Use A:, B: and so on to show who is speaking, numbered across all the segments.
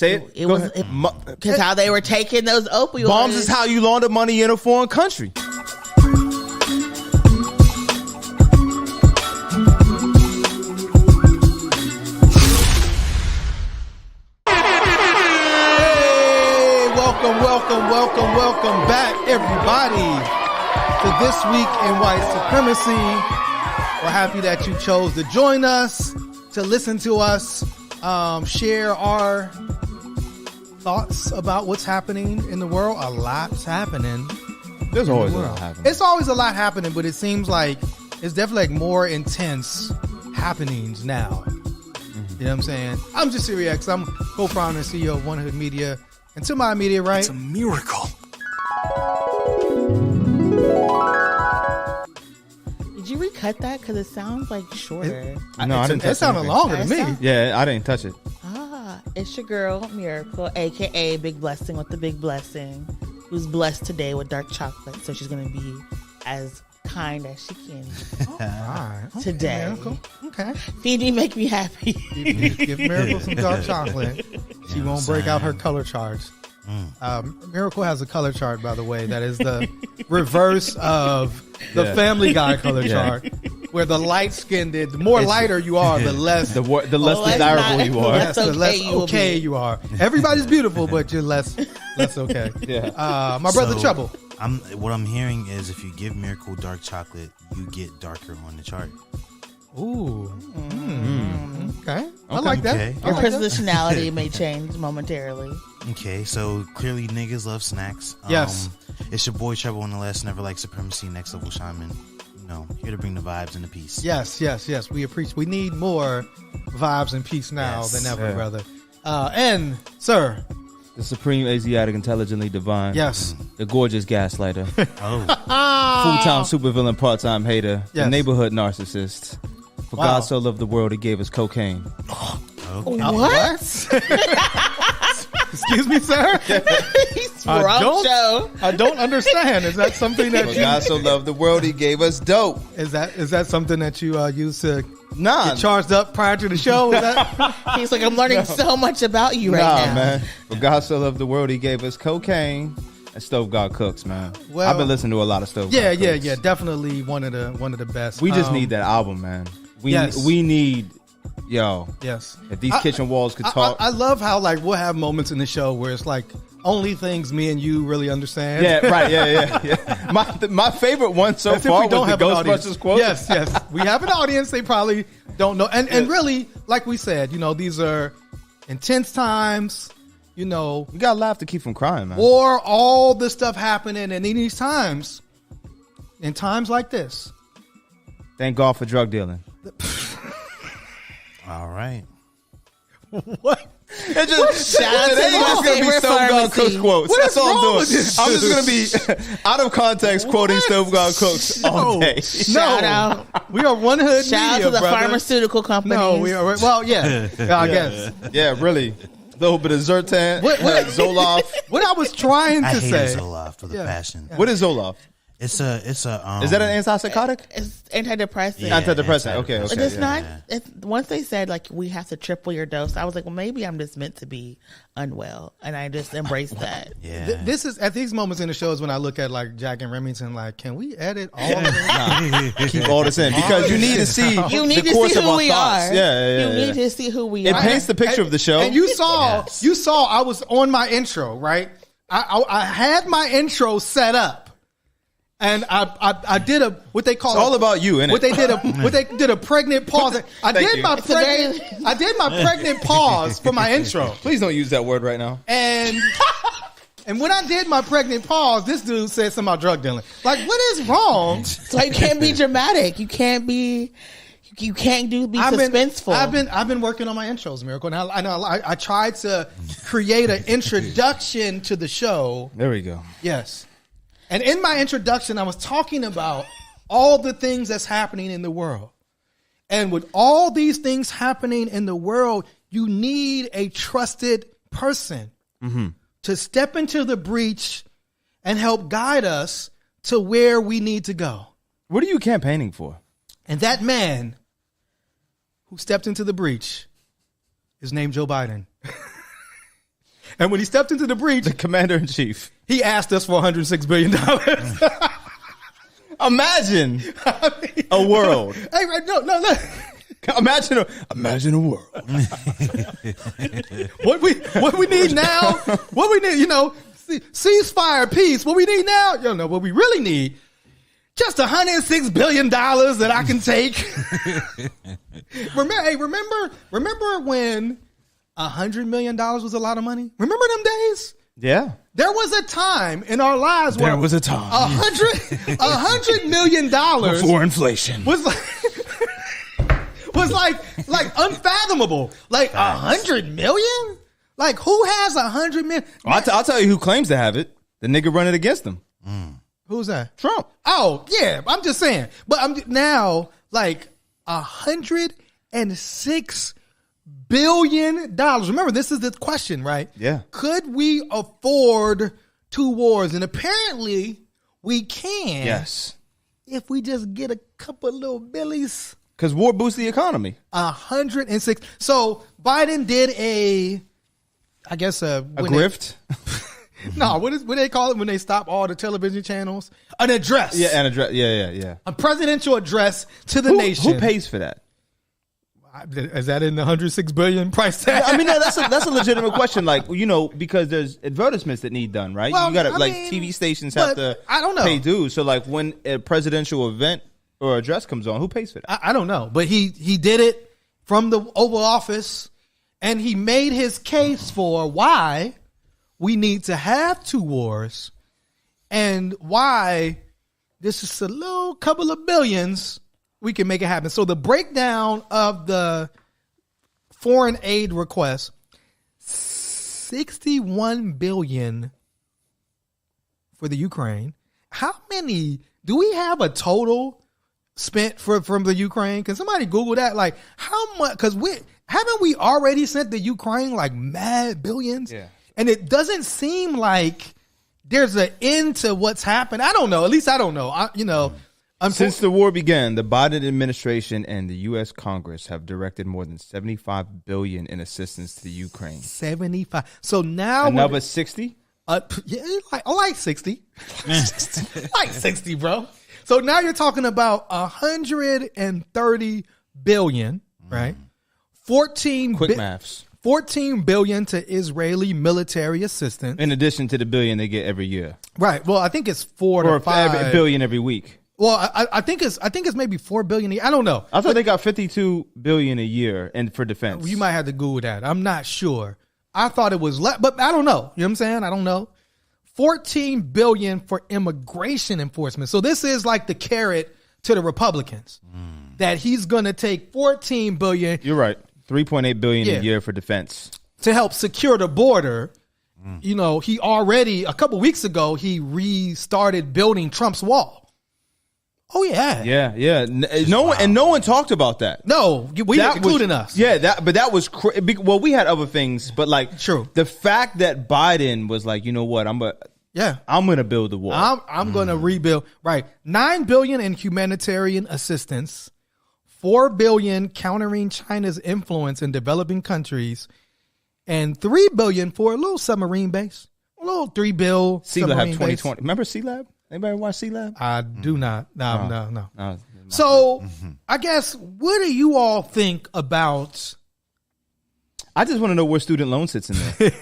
A: Say it.
B: It was because how they were taking those opioids.
A: Bombs is how you launder money in a foreign country.
C: Welcome back, everybody, to This Week in White Supremacy. We're happy that you chose to join us, to listen to us, share our thoughts about what's happening in the world. A lot's happening.
A: There's always a lot happening.
C: It's always a lot happening, but it seems like it's definitely like more intense happenings now. Mm-hmm. You know what I'm saying? I'm just X. I'm co-founder and CEO of One Hood Media. And to my immediate right,
D: it's a miracle.
B: Did you recut that? Because it sounds like shorter.
A: No, I didn't touch it.
C: It sounded longer to me.
A: Yeah, I didn't touch it.
B: It's your girl, Miracle, a.k.a. Big Blessing with the Big Blessing, who's blessed today with dark chocolate. So she's going to be as kind as she can today.
C: Miracle. Okay.
B: Feed me, make me happy.
C: Give Miracle some dark chocolate. She won't break out her color charts. Miracle has a color chart, by the way, that is the reverse of the Family Guy color chart, where the light-skinned, the more lighter you are, the less
A: the less desirable you are.
C: Yes, the less okay you are. Everybody's beautiful, but you're less okay.
A: Yeah.
C: My brother Trouble.
D: What I'm hearing is if you give Miracle dark chocolate, you get darker on the chart.
C: Ooh. Okay. I like that.
D: Okay.
B: Your positionality may change momentarily.
D: Okay, so clearly niggas love snacks.
C: Yes.
D: It's your boy Trevor on the last Never Like Supremacy, Next Level Shaman. You know, here to bring the vibes and the peace.
C: Yes. We appreciate. We need more vibes and peace now than ever, brother. And sir,
A: the supreme Asiatic, intelligently divine.
C: Yes.
A: The gorgeous gaslighter.
D: Oh.
A: Full-time supervillain, part-time hater.
C: Yes.
A: The neighborhood narcissist. For God so loved the world, he gave us cocaine.
D: Okay.
B: What?
C: Excuse me, sir? I don't understand. Is that something that
A: For God so loved the world, he gave us dope.
C: Is that something that you use to get charged up prior to the show? Is that?
B: He's like, I'm learning so much about you right now.
A: Man. For God so loved the world, he gave us cocaine and Stove God Cooks, man. Well, I've been listening to a lot of Stove God Cooks.
C: Yeah. Definitely one of the best.
A: We just need that album, man. We need. Yo,
C: yes.
A: If these kitchen walls could talk,
C: I love how like we'll have moments in the show where it's like only things me and you really understand.
A: Yeah, right. Yeah. My favorite one so far was the Ghostbusters quote.
C: Yes. We have an audience. They probably don't know, and really, like we said, these are intense times. You
A: gotta laugh to keep from crying, man.
C: Or all this stuff happening, and in these times, in times like this,
A: thank God for drug dealing.
D: All right.
C: What?
A: It just it's gonna be Stove God Cooks quotes. That's all I'm doing. I'm just gonna be out of context quoting Stove God Cooks all day.
B: Shout out.
C: We are One Hood
B: Shout
C: Media,
B: out to the
C: brother.
B: pharmaceutical companies.
C: No, we are. Well, yeah. I guess.
A: Yeah, really. A little bit of Zyrtan, Zoloft.
C: What I was trying to say.
D: I hate Zoloft with a passion.
A: What is Zoloft?
D: It's a.
A: Is that an antipsychotic?
B: It's antidepressant.
D: Yeah,
A: antidepressant. Okay.
B: But it's not. It's, once they said like we have to triple your dose, I was like, well, maybe I'm just meant to be unwell, and I just embraced that.
D: Yeah.
C: This is at these moments in the shows when I look at like Jack and Remington, like, can we edit all of this?
A: Keep all this in because you need to see the course of our thoughts. Yeah.
B: You need to see who we are.
A: It paints the picture of the show.
C: And you saw I was on my intro, right? I had my intro set up. And I did what they call
A: it's all about you, innit?
C: What they did a pregnant pause. I did my pregnant pause for my intro.
A: Please don't use that word right now.
C: And when I did my pregnant pause, this dude said something about drug dealing. Like, what is wrong?
B: So you can't be dramatic. You can't be suspenseful.
C: I've been working on my intros, Miracle. And I tried to create an introduction to the show.
A: There we go.
C: Yes. And in my introduction, I was talking about all the things that's happening in the world. And with all these things happening in the world, you need a trusted person to step into the breach and help guide us to where we need to go.
A: What are you campaigning for?
C: And that man who stepped into the breach is named Joe Biden. And when he stepped into the breach,
A: The commander in chief.
C: he asked us for $106 billion.
A: Imagine a world.
C: Hey, no.
A: Imagine a world.
C: What we need now? What we need, ceasefire, peace. What we need now? What we really need. Just $106 billion that I can take. Remember when $100 million was a lot of money? Remember them days?
A: Yeah.
C: There was a time in our lives where
A: There was a time.
C: $100 million
D: Before inflation.
C: was like unfathomable. Like $100 million? Like who has $100 million?
A: Well, I'll tell you who claims to have it. The nigga running against him.
C: Who's that?
A: Trump.
C: Oh, yeah. I'm just saying. But I'm now like $106 billion. Remember, this is the question, right?
A: Yeah.
C: Could we afford 2 wars? And apparently we can.
A: Yes.
C: If we just get a couple little billies.
A: Because war boosts the economy.
C: 106. So Biden did a
A: grift?
C: No, what do they call it when they stop all the television channels? An address.
A: Yeah, an address. Yeah.
C: A presidential address to the nation.
A: Who pays for that?
C: Is that in the $106 billion price tag?
A: I mean, no, that's a legitimate question. Like, because there's advertisements that need done, right?
C: Well,
A: you got to,
C: I mean,
A: TV stations have to
C: I don't know.
A: pay dues. So, like, when a presidential event or address comes on, who pays for that?
C: I don't know. But he did it from the Oval Office, and he made his case for why we need to have 2 wars and why this is a little couple of billions we can make it happen. So the breakdown of the foreign aid request, $61 billion for the Ukraine. How many do we have a total spent from the Ukraine? Can somebody Google that? Like how much? Because haven't we already sent the Ukraine like mad billions?
A: Yeah.
C: And it doesn't seem like there's an end to what's happened. I don't know. At least I don't know.
A: Since the war began, the Biden administration and the U.S. Congress have directed more than $75 billion in assistance to the Ukraine.
C: 75. So now
A: Another 60?
C: like 60. Like 60, bro. So now you're talking about $130 billion, right? 14
A: Quick maths.
C: $14 billion to Israeli military assistance.
A: In addition to the billion they get every year.
C: Right. Well, I think it's 4 to 5
A: $1 billion every week.
C: Well, I think it's maybe $4 billion. I don't know.
A: I thought they got $52 billion a year and for defense.
C: You might have to Google that. I'm not sure. I thought it was less, but I don't know. You know what I'm saying? I don't know. $14 billion for immigration enforcement. So this is like the carrot to the Republicans that he's going to take $14 billion.
A: You're right. $3.8 billion a year for defense
C: to help secure the border. He already a couple weeks ago he restarted building Trump's wall. Oh yeah.
A: Yeah. No one talked about that.
C: No, including us.
A: Yeah, but that was well. We had other things, but like
C: true.
A: The fact that Biden was like, you know what, I'm gonna build the wall.
C: I'm gonna rebuild. Right, $9 billion in humanitarian assistance, $4 billion countering China's influence in developing countries, and $3 billion for a little submarine base, a little $3 billion.
A: C-Lab 2020. Remember C-Lab? Anybody watch C-Lab?
C: I do not. No. So I guess, what do you all think about?
A: I just want to know where student loan sits in there.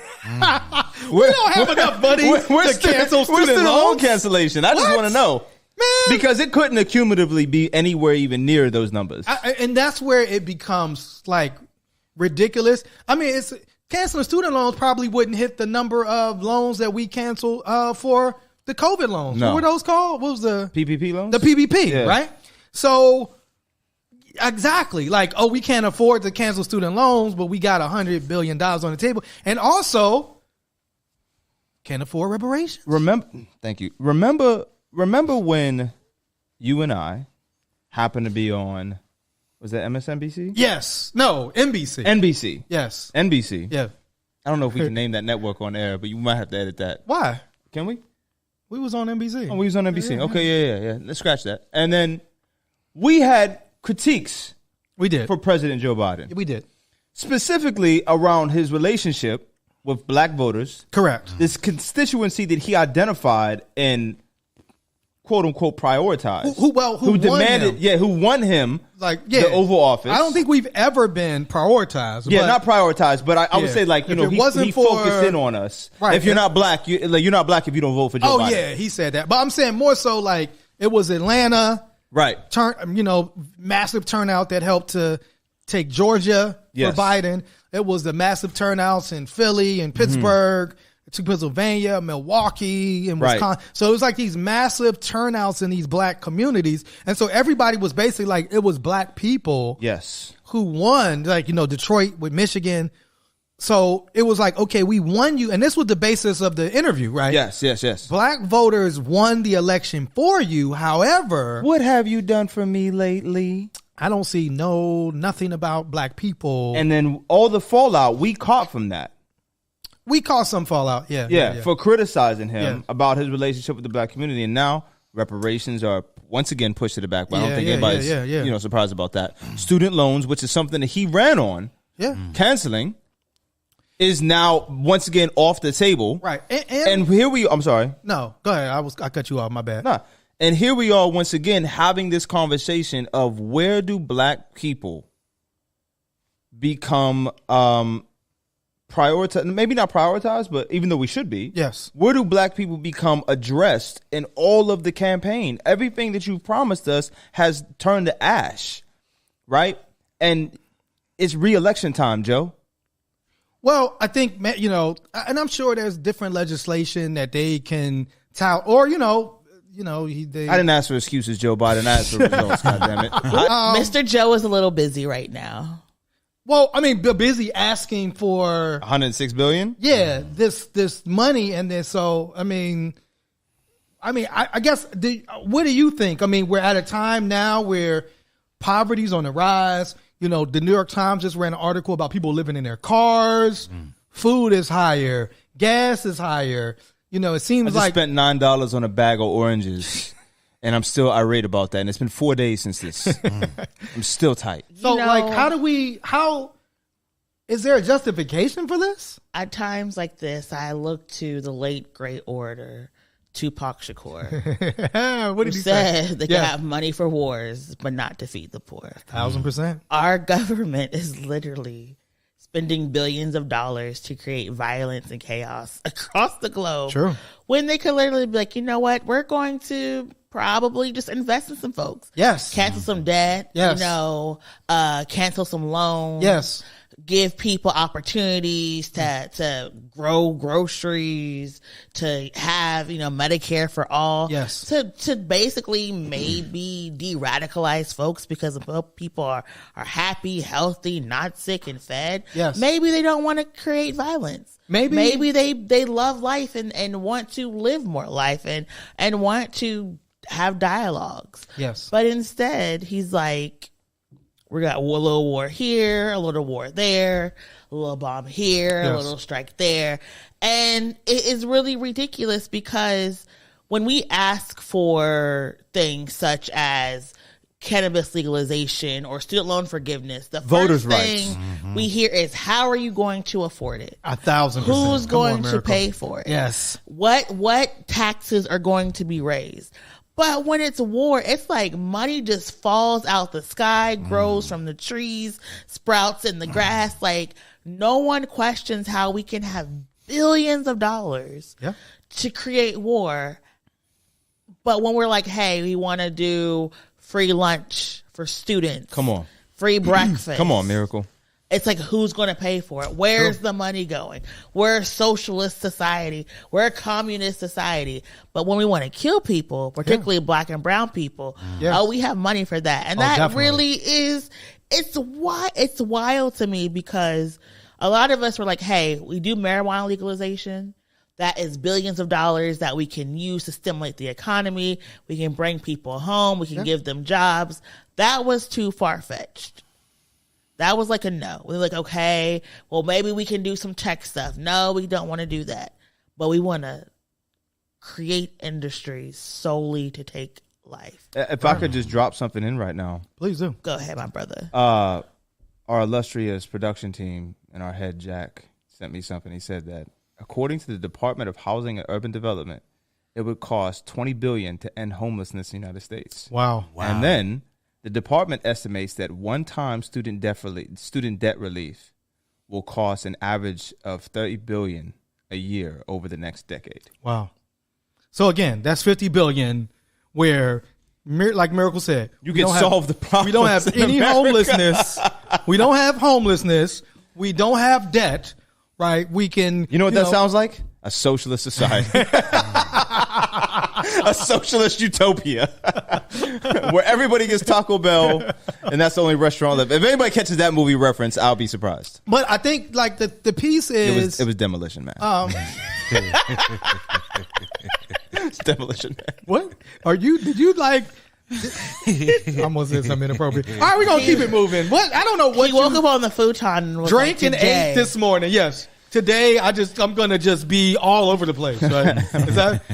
C: We don't have enough money to cancel student loan
A: cancellation. I just want to know. Man. Because it couldn't accumulatively be anywhere even near those numbers.
C: And that's where it becomes like ridiculous. I mean, it's canceling student loans probably wouldn't hit the number of loans that we canceled for the COVID loans.
A: No.
C: What were those called? What was the
A: PPP loans?
C: The PPP, right? So exactly, like, we can't afford to cancel student loans, but we got $100 billion on the table, and also can't afford reparations.
A: Thank you. Remember when you and I happened to be on? Was that MSNBC?
C: Yes. No. NBC.
A: NBC.
C: Yes.
A: NBC.
C: Yeah.
A: I don't know if we can name that network on air, but you might have to edit that.
C: Why?
A: Can we?
C: We was on NBC.
A: Oh, we was on NBC. Yeah. Okay, yeah. Let's scratch that. And then we had critiques.
C: We did.
A: For President Joe Biden.
C: We did.
A: Specifically around his relationship with black voters.
C: Correct.
A: This constituency that he identified and quote unquote prioritized.
C: Who
A: demanded, who won him the Oval Office.
C: I don't think we've ever been prioritized.
A: Yeah, not prioritized, but I would say he focused in on us. Right. If you're not black, you're not black if you don't vote for Joe Biden.
C: Oh yeah, he said that. But I'm saying more so like it was Atlanta,
A: right?
C: Massive turnout that helped to take Georgia for Biden. It was the massive turnouts in Philly and Pittsburgh, to Pennsylvania, Milwaukee, and Wisconsin. Right. So it was like these massive turnouts in these black communities. And so everybody was basically like, it was black people who won, Detroit with Michigan. So it was like, okay, we won you. And this was the basis of the interview, right?
A: Yes.
C: Black voters won the election for you. However,
A: what have you done for me lately?
C: I don't see nothing about black people.
A: And then all the fallout we caught from that.
C: We caught some fallout, yeah,
A: for criticizing him about his relationship with the black community, and now reparations are once again pushed to the back. But I don't think anybody's surprised about that. Student loans, which is something that he ran on, canceling, is now once again off the table.
C: Right,
A: and here we. I'm sorry.
C: No, go ahead. I cut you off. My bad.
A: Nah, and here we are once again having this conversation of where do black people become prioritize, maybe not prioritize, but even though we should be, where do black people become addressed in all of the campaign? Everything that you've promised us has turned to ash, right? And it's re-election time, Joe.
C: Well, I think, and I'm sure there's different legislation that they can tout, or, I
A: didn't ask for excuses, Joe Biden. I asked for results, goddammit.
B: Mr. Joe is a little busy right now.
C: Well, I mean, busy asking for
A: $106 billion.
C: Yeah, this money and this. So, I guess. What do you think? I mean, we're at a time now where poverty's on the rise. The New York Times just ran an article about people living in their cars. Food is higher. Gas is higher. It seems
A: I just spent $9 on a bag of oranges. And I'm still irate about that. And it's been 4 days since this. I'm still tight.
C: So, how is there a justification for this?
B: At times like this, I look to the late great orator, Tupac Shakur.
C: What did he say?
B: They can have money for wars, but not to feed the poor.
C: 1,000%.
B: Our government is literally spending billions of dollars to create violence and chaos across the globe.
C: True.
B: When they could literally be like, you know what? We're going to probably just invest in some folks.
C: Yes.
B: Cancel some debt.
C: Yes.
B: Cancel some loans.
C: Yes.
B: Give people opportunities to grow groceries, to have, Medicare for all.
C: Yes.
B: To basically maybe de-radicalize folks because people are happy, healthy, not sick and fed.
C: Yes.
B: Maybe they don't want to create violence. Maybe they love life and want to live more life and want to have dialogues.
C: Yes.
B: But instead, he's like, we got a little war here, a little war there, a little bomb here, a little strike there. And it is really ridiculous because when we ask for things such as cannabis legalization or student loan forgiveness, the
A: voters'
B: first thing we hear is, how are you going to afford it?
C: 1,000%.
B: Who's going to pay for it?
C: Yes.
B: What taxes are going to be raised? But when it's war, it's like money just falls out the sky, grows from the trees, sprouts in the grass. Like, no one questions how we can have billions of dollars to create war. But when we're like, hey, we want to do free lunch for students.
A: Come on.
B: Free breakfast.
A: Come on, Miracle.
B: It's like, who's going to pay for it? Where's the money going? We're a socialist society. We're a communist society. But when we want to kill people, particularly black and brown people, we have money for that. And that definitely. Really is, it's wild to me because a lot of us were like, hey, we do marijuana legalization. That is billions of dollars that we can use to stimulate the economy. We can bring people home. We can give them jobs. That was too far-fetched. That was like a no. We were like, okay, well, maybe we can do some tech stuff. No, we don't want to do that. But we want to create industries solely to take life.
A: If I could just drop something in right now.
C: Please do.
B: Go ahead, my brother.
A: Our illustrious production team and our head, Jack, sent me something. He said that according to the Department of Housing and Urban Development, it would cost $20 billion to end homelessness in the United States.
C: Wow.
A: And then the department estimates that one-time student debt relief will cost an average of $30 billion a year over the next decade.
C: Wow. So again, that's $50 billion where, like Miracle said,
A: you can solve the problem.
C: We don't have any homelessness. We don't have homelessness. We don't have debt, right? We can.
A: You know what that sounds like? A socialist society. A socialist utopia where everybody gets Taco Bell and that's the only restaurant left. If anybody catches that movie reference, I'll be surprised.
C: But I think like the piece is
A: it was Demolition Man. It's Demolition Man.
C: What did you like? I almost said something inappropriate. All right, we're gonna keep it moving. What? I don't know what
B: he woke up on the futon and was
C: drank and ate this morning. Yes. Today, I'm going to just be all over the place. Right?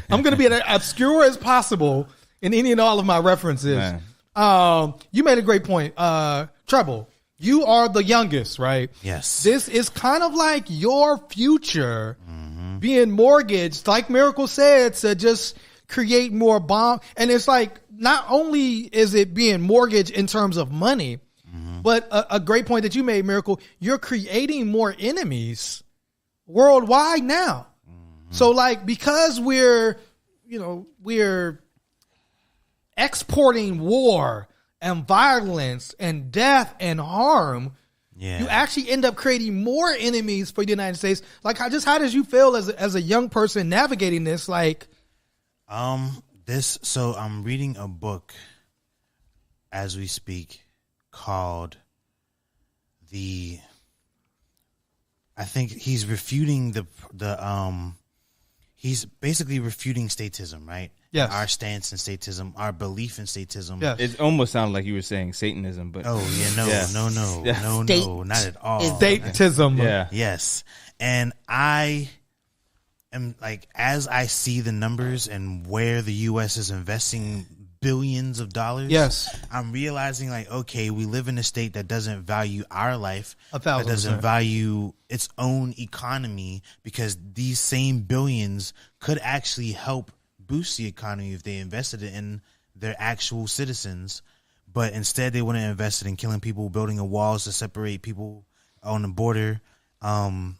C: I'm going to be as obscure as possible in any and all of my references. You made a great point. Treble, you are the youngest, right?
D: Yes.
C: This is kind of like your future being mortgaged, like Miracle said, to just create more bomb. And it's like, not only is it being mortgaged in terms of money, but a great point that you made, Miracle, you're creating more enemies worldwide now. So like, because we're exporting war and violence and death and harm, you actually end up creating more enemies for the United States. Like, how does you feel as a young person navigating this? Like,
D: so I'm reading a book as we speak called I think he's refuting he's basically refuting statism, right?
C: Yes.
D: Our stance in statism, our belief in statism.
C: Yes.
A: It almost sounded like you were saying Satanism, but
D: no, not at all.
C: Statism.
A: Yeah.
D: Yes. And I am like, as I see the numbers and where the U.S. is investing billions of dollars.
C: Yes.
D: I'm realizing like, okay, we live in a state that doesn't value our life.
C: 1,000%.
D: That doesn't value its own economy, because these same billions could actually help boost the economy if they invested it in their actual citizens. But instead they want to invest it in killing people, building walls to separate people on the border. And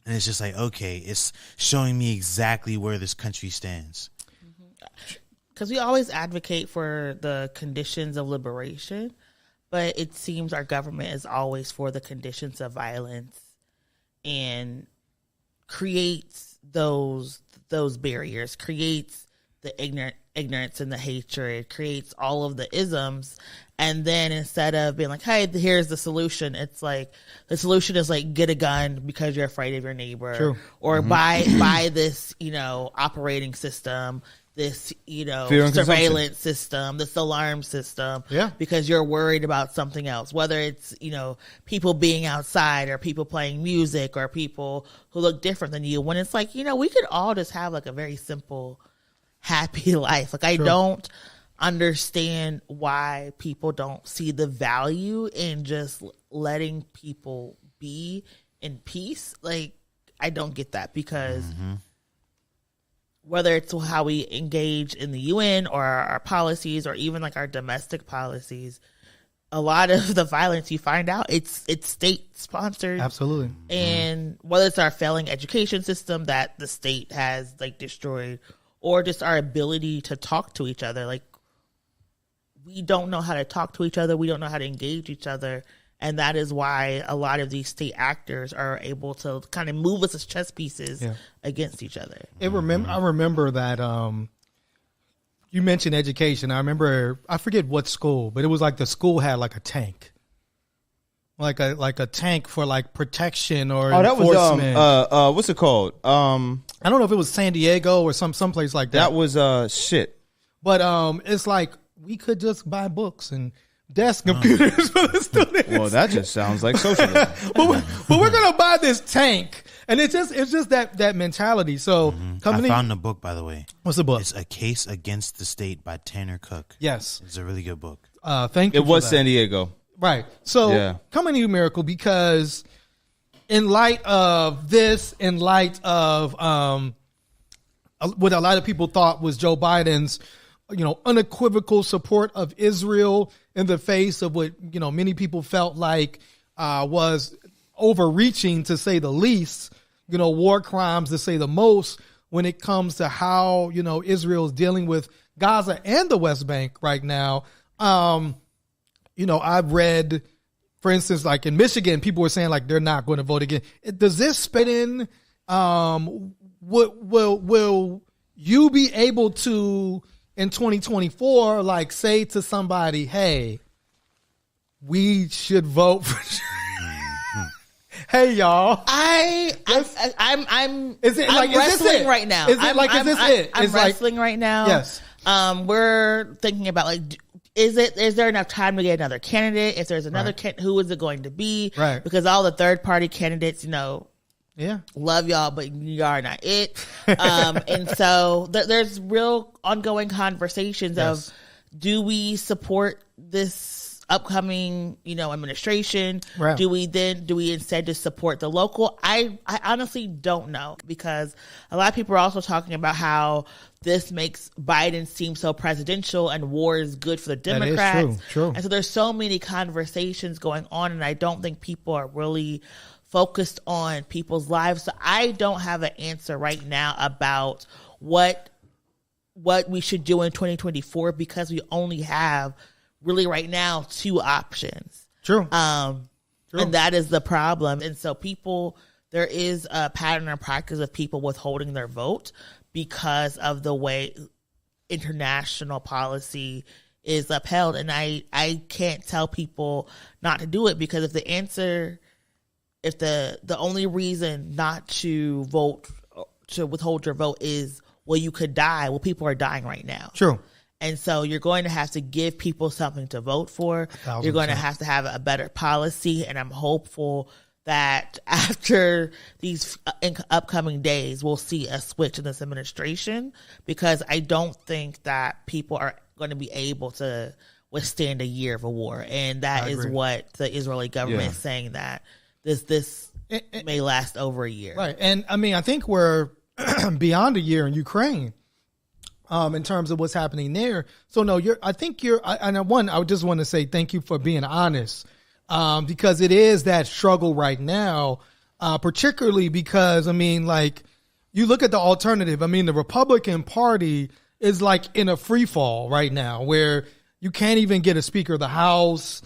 D: it's just like, okay, it's showing me exactly where this country stands.
B: Because we always advocate for the conditions of liberation, but it seems our government is always for the conditions of violence and creates those barriers, creates the ignorance and the hatred, creates all of the isms. And then instead of being like, hey, here's the solution, it's like the solution is like, get a gun because you're afraid of your neighbor.
C: True.
B: Or buy this, operating system, this, surveillance system, this alarm system, because you're worried about something else, whether it's, people being outside or people playing music or people who look different than you, when it's like, we could all just have like a very simple, happy life. Like, I don't understand why people don't see the value in just letting people be in peace. Like, I don't get that, because whether it's how we engage in the UN or our policies or even like our domestic policies, a lot of the violence you find out, it's state sponsored.
C: Absolutely.
B: And whether it's our failing education system that the state has like destroyed, or just our ability to talk to each other. Like, we don't know how to talk to each other. We don't know how to engage each other. And that is why a lot of these state actors are able to kind of move us as chess pieces against each other.
C: I remember that you mentioned education. I forget what school, but it was like the school had like a tank. Like a tank for like protection or enforcement.
A: That was what's it called?
C: I don't know if it was San Diego or someplace like that.
A: That was shit.
C: But it's like we could just buy books and desk computers for the students.
A: Well, that just sounds like socialism.
C: but we're gonna buy this tank, and it's just that mentality. So
D: I found the book, by the way.
C: What's the book?
D: It's A Case Against the State by Tanner Cook.
C: Yes,
D: it's a really good book.
C: Thank you.
A: It was San Diego,
C: right? So coming to you, Miracle, because in light of this, in light of what a lot of people thought was Joe Biden's, unequivocal support of Israel in the face of what, many people felt like was overreaching, to say the least, war crimes to say the most, when it comes to how, Israel is dealing with Gaza and the West Bank right now. I've read, for instance, like in Michigan, people were saying like they're not going to vote again. Does this spit in? Will you be able to, in 2024, like say to somebody, hey, we should vote for hey y'all.
B: I'm wrestling right now.
C: Is it is this it?
B: I'm wrestling right now.
C: Yes.
B: We're thinking about like, is there enough time to get another candidate? If there's another who is it going to be?
C: Right.
B: Because all the third party candidates,
C: yeah,
B: love y'all, but you are not it. And so there's real ongoing conversations of, do we support this upcoming, administration?
C: Right.
B: Do we instead just support the local? I honestly don't know, because a lot of people are also talking about how this makes Biden seem so presidential and war is good for the Democrats.
C: That is true.
B: And so there's so many conversations going on, and I don't think people are really focused on people's lives. So I don't have an answer right now about what we should do in 2024, because we only have really right now 2 options.
C: True.
B: And that is the problem. And so there is a pattern or practice of people withholding their vote because of the way international policy is upheld. And I can't tell people not to do it, because if the only reason not to vote, to withhold your vote, is, well, you could die. Well, people are dying right now.
C: True.
B: And so you're going to have to give people something to vote for.
C: 1,000%.
B: You're going to have a better policy. And I'm hopeful that after these upcoming days, we'll see a switch in this administration, because I don't think that people are going to be able to withstand a year of a war. And that is what the Israeli government is saying, that this may last over a year.
C: Right. And I mean, I think we're beyond a year in Ukraine. In terms of what's happening there. So no, I would just want to say thank you for being honest, because it is that struggle right now, particularly because, I mean, like, you look at the alternative. I mean, the Republican Party is like in a free fall right now, where you can't even get a Speaker of the House,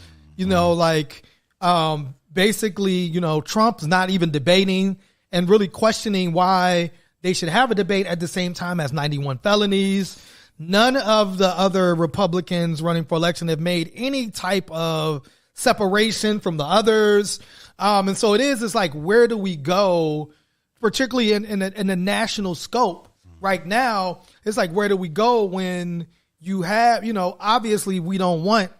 C: basically, Trump's not even debating and really questioning why they should have a debate at the same time as 91 felonies. None of the other Republicans running for election have made any type of separation from the others. And so it's like, where do we go, particularly in the national scope right now? It's like, where do we go when you have, obviously we don't want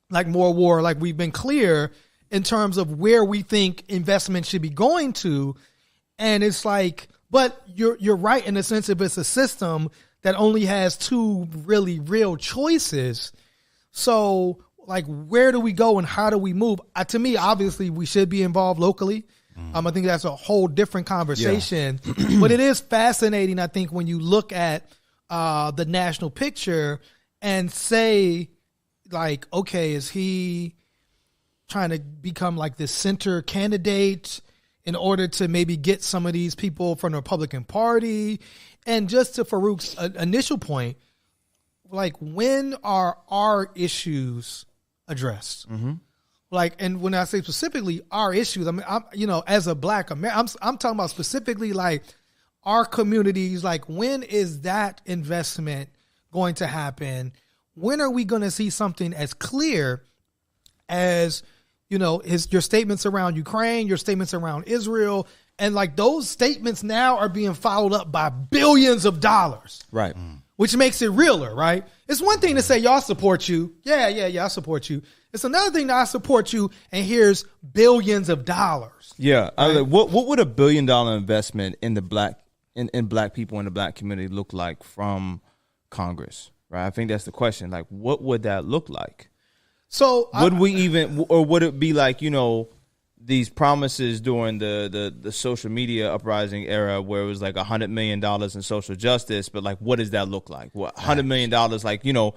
C: like more war, like we've been clear in terms of where we think investment should be going to. And it's like, but you're right in the sense of it's a system that only has 2 really real choices. So, like, where do we go and how do we move? To me, obviously, we should be involved locally. I think that's a whole different conversation. Yeah. But it is fascinating, I think, when you look at the national picture and say, like, okay, is he trying to become like this center candidate in order to maybe get some of these people from the Republican Party? And just to Farouk's initial point, like, when are our issues addressed? Mm-hmm. Like, and when I say specifically our issues, I mean, as a Black American, I'm talking about specifically like our communities. Like, when is that investment going to happen? When are we going to see something as clear as, your statements around Ukraine, your statements around Israel, and like those statements now are being followed up by billions of dollars.
A: Right.
C: Which makes it realer, right? It's one thing to say, y'all support you. Yeah, I support you. It's another thing that I support you, and here's billions of dollars.
A: Yeah. Right? I mean, what would $1 billion investment in the Black people in the Black community look like from Congress? Right. I think that's the question. Like, what would that look like?
C: So
A: would we even, or would it be like, these promises during the social media uprising era where it was like $100 million in social justice, but like, what does that look like? What $100 million, like, you know,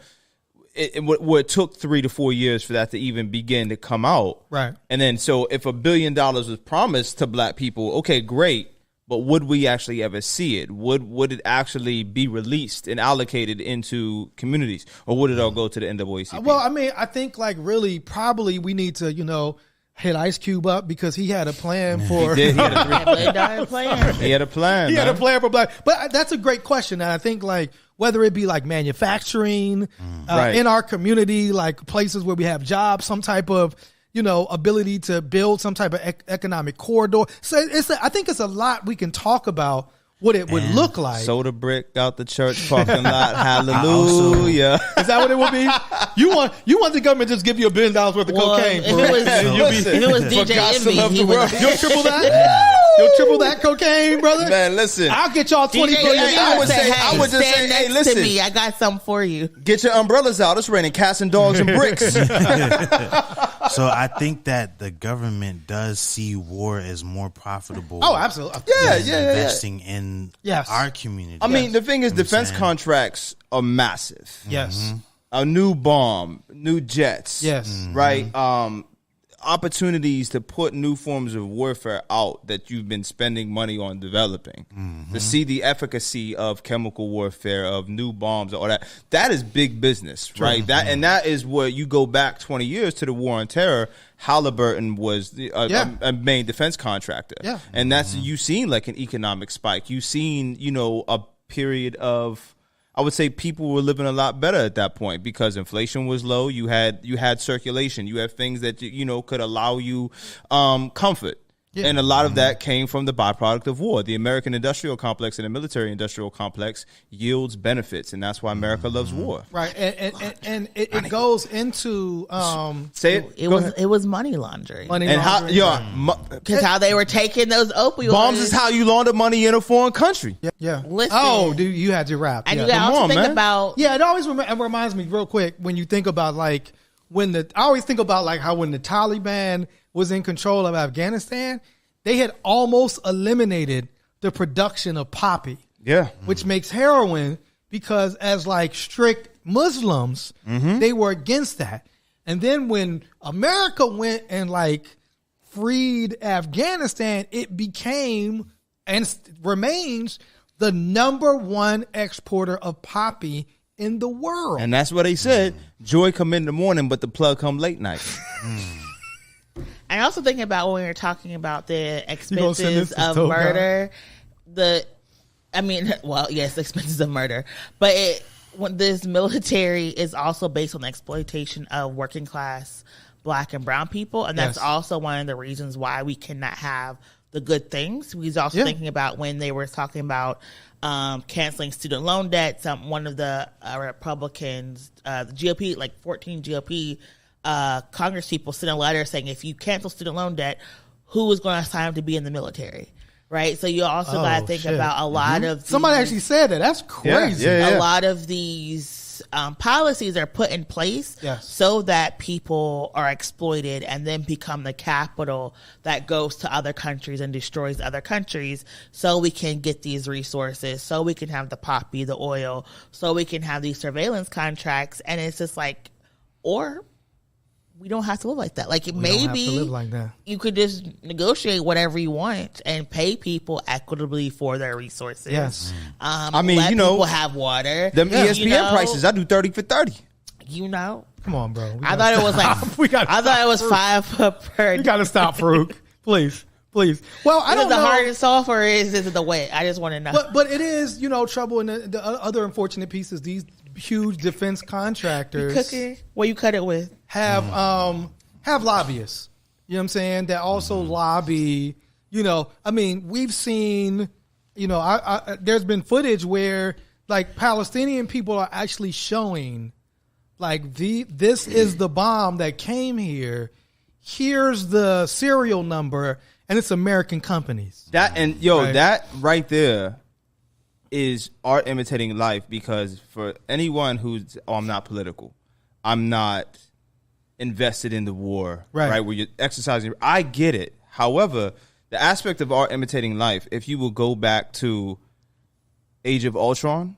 A: it took 3 to 4 years for that to even begin to come out.
C: Right.
A: And then, so if $1 billion was promised to black people, okay, great. But would we actually ever see it? Would it actually be released and allocated into communities, or would it all go to the NAACP?
C: Well, I mean, I think like really probably we need to, you know, hit Ice Cube up because he had a plan for.
A: He had a
B: plan.
A: He had a plan.
C: He had a plan for black. But that's a great question, and I think like whether it be like manufacturing in our community, like places where we have jobs, some type of, you know, ability to build some type of economic corridor. So I think it's a lot we can talk about what it would look like.
A: Soda brick out the church parking lot. Hallelujah.
C: Is that what it would be? You want the government to just give you $1 billion worth of cocaine?
B: If it was DJ Envy,
C: you'll triple that? You'll triple that cocaine, brother?
A: Man, listen.
C: I'll get y'all 20 billion.
A: I would just say, hey, listen.
B: To me, I got something for you.
A: Get your umbrellas out. It's raining cats and dogs and bricks.
D: So I think that the government does see war as more profitable.
C: Oh, absolutely.
D: Investing in our community.
A: I mean, the thing is, defense contracts are massive.
C: Yes.
A: A new bomb, new jets.
C: Yes.
A: Right? Opportunities to put new forms of warfare out that you've been spending money on developing. To see the efficacy of chemical warfare, of new bombs, all that. That is big business, right? That is where you go back 20 years to the War on Terror. Halliburton was a main defense contractor.
C: Yeah.
A: And that's, you've seen like an economic spike. You've seen, you know, a period of, I would say people were living a lot better at that point because inflation was low. You had circulation. You had things that, you know, could allow you comfort. Yeah. And a lot of that came from the byproduct of war. The American industrial complex and the military industrial complex yields benefits, and that's why America loves war.
C: Right, and it goes into
A: say it.
B: It was money laundering.
C: Because
B: how they were taking those opioids.
A: Bombs is how you launder money in a foreign country.
C: Yeah.
B: Listen.
C: Oh, dude, you had your rap.
B: And you got to also think about.
C: Yeah, it always reminds me real quick when you think about like I always think about like how when the Taliban was in control of Afghanistan, they had almost eliminated the production of poppy.
A: Yeah.
C: Which makes heroin because as like strict Muslims, they were against that. And then when America went and like freed Afghanistan, it became and remains the #1 exporter of poppy in the world.
A: And that's what they said. Joy come in the morning, but the plug come late night.
B: I also think about when we were talking about the expenses of murder. Expenses of murder. But when this military is also based on the exploitation of working class Black and brown people. And that's also one of the reasons why we cannot have the good things. We was also thinking about when they were talking about canceling student loan debt. One of the Republicans, the GOP, like 14 GOP Congress people sent a letter saying if you cancel student loan debt, who is going to sign up to be in the military? Right. So you also got to think about a lot of
C: somebody actually said that. That's crazy.
B: A lot of these policies are put in place so that people are exploited and then become the capital that goes to other countries and destroys other countries so we can get these resources, so we can have the poppy, the oil, so we can have these surveillance contracts. And it's just like, or we don't have to live like that. Like maybe you could just negotiate whatever you want and pay people equitably for their resources.
C: Yes.
A: I mean,
B: let
A: you know,
B: people have water.
A: Them ESPN prices, I do 30 for 30.
B: You know,
C: come on, bro.
B: I thought it was like I thought it was $5 per.
C: You got to stop, Farouk. Please. Well, I don't know.
B: The hardest software is it the way? I just want to know.
C: But it is, you know, trouble. And the other unfortunate piece is these huge defense contractors.
B: What you cut it with?
C: Have lobbyists. You know what I'm saying? That also lobby. You know, I mean, we've seen. You know, there's been footage where like Palestinian people are actually showing, like this is the bomb that came here. Here's the serial number, and it's American companies.
A: That right there is art imitating life, because for anyone who's, I'm not political, I'm not invested in the war, right? Where you're exercising, I get it. However, the aspect of art imitating life, if you will go back to Age of Ultron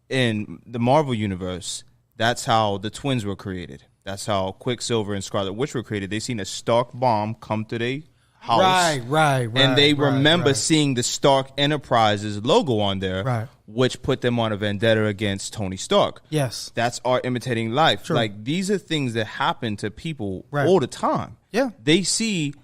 A: in the Marvel universe, that's how the twins were created. That's how Quicksilver and Scarlet Witch were created. They seen a Stark bomb come to their house.
C: Right.
A: And they remember seeing the Stark Enterprises logo on there, which put them on a vendetta against Tony Stark.
C: Yes.
A: That's art imitating life.
C: True.
A: Like, these are things that happen to people all the time.
C: Yeah.
A: They see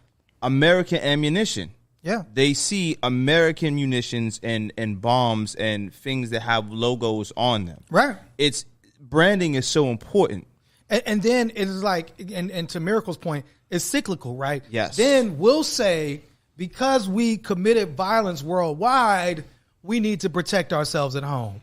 A: American ammunition.
C: Yeah.
A: They see American munitions and bombs and things that have logos on them.
C: Right.
A: It's branding is so important.
C: And then it's like, and to Miracle's point, it's cyclical, right?
A: Yes.
C: Then we'll say, because we committed violence worldwide, we need to protect ourselves at home.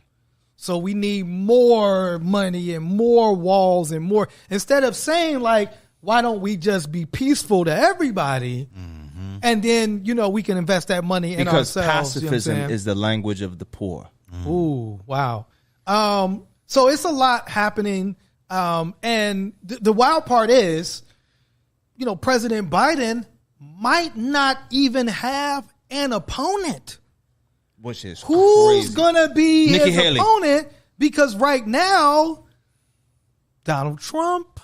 C: So we need more money and more walls and more, instead of saying like, why don't we just be peaceful to everybody? Mm-hmm. And then, we can invest that money in ourselves.
A: Because pacifism is the language of the poor.
C: Mm. Ooh, wow. So it's a lot happening. And the wild part is, President Biden might not even have an opponent.
A: Which is
C: who's
A: crazy.
C: Gonna be
A: Nikki
C: his
A: Haley.
C: opponent? Because right now, Donald Trump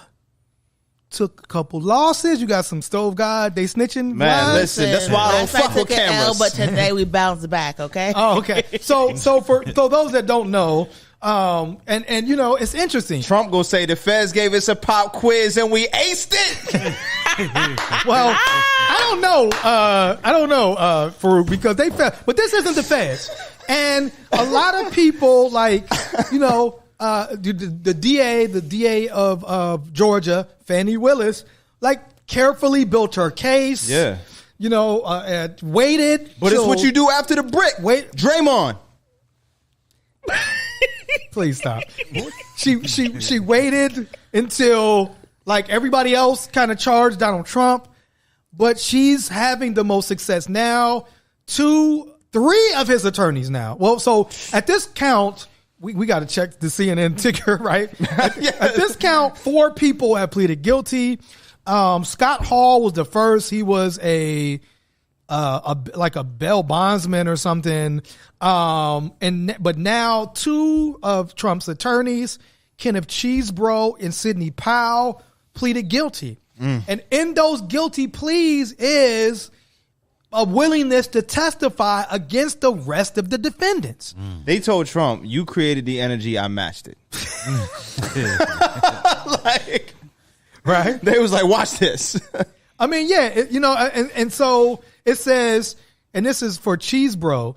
C: took a couple losses. You got some stove god. They snitching.
A: Man, listen, that's why I don't fuck with cameras.
B: But today we bounced back. Okay.
C: Oh, okay. So for those that don't know. And it's interesting.
A: Trump gonna say the feds gave us a pop quiz and we aced it.
C: Well, I don't know, Farouk, because they failed. But this isn't the feds. And a lot of people the DA of Georgia, Fannie Willis, carefully built her case.
A: Yeah.
C: Waited.
A: But it's what you do after the brick.
C: Wait.
A: Draymond.
C: Please stop. She waited until everybody else kind of charged Donald Trump, but she's having the most success now. 3 of his attorneys now. Well, so at this count, we got to check the CNN ticker, right? At this count, 4 people have pleaded guilty. Scott Hall was the first. He was a bail bondsman or something. But now 2 of Trump's attorneys, Kenneth Chesebro and Sidney Powell, pleaded guilty. And in those guilty pleas is a willingness to testify against the rest of the defendants.
A: They told Trump, you created the energy, I matched it.
C: Right?
A: They was like, watch this.
C: I mean, yeah, and so it says, and this is for Chesebro,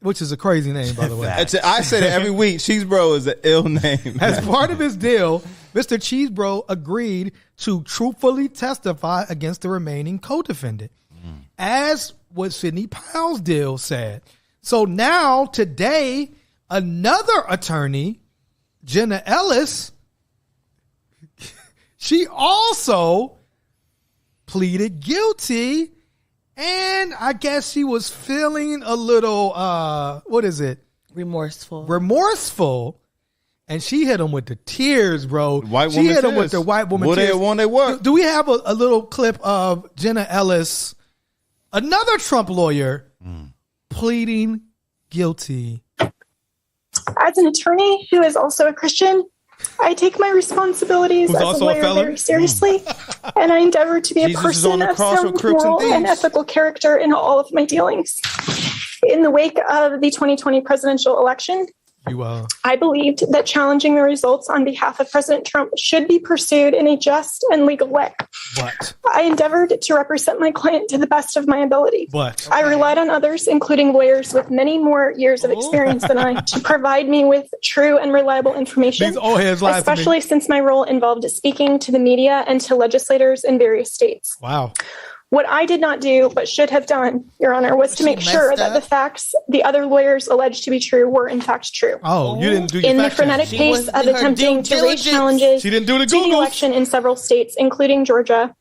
C: which is a crazy name, by the way.
A: I say that every week. Chesebro is an ill name.
C: As part of his deal, Mr. Chesebro agreed to truthfully testify against the remaining co-defendant, as what Sidney Powell's deal said. So now, today, another attorney, Jenna Ellis, she also pleaded guilty. And I guess she was feeling a little, remorseful. And she hit him with the tears, bro. She hit him with the white woman tears.
A: They want their work.
C: Do we have a little clip of Jenna Ellis, another Trump lawyer, pleading guilty?
E: As an attorney who is also a Christian, I take my responsibilities as a lawyer very seriously, and I endeavor to be a person of sound moral and ethical character in all of my dealings. In the wake of the 2020 presidential election, I believed that challenging the results on behalf of President Trump should be pursued in a just and legal way.
C: But
E: I endeavored to represent my client to the best of my ability.
C: But
E: I relied on others, including lawyers with many more years of experience than I, to provide me with true and reliable information, especially since my role involved speaking to the media and to legislators in various states.
C: Wow.
E: What I did not do, but should have done, Your Honor, was to make sure that the facts the other lawyers alleged to be true were in fact true.
C: Oh, you didn't do your
E: In the frenetic pace of attempting to raise challenges to the election in several states, including Georgia,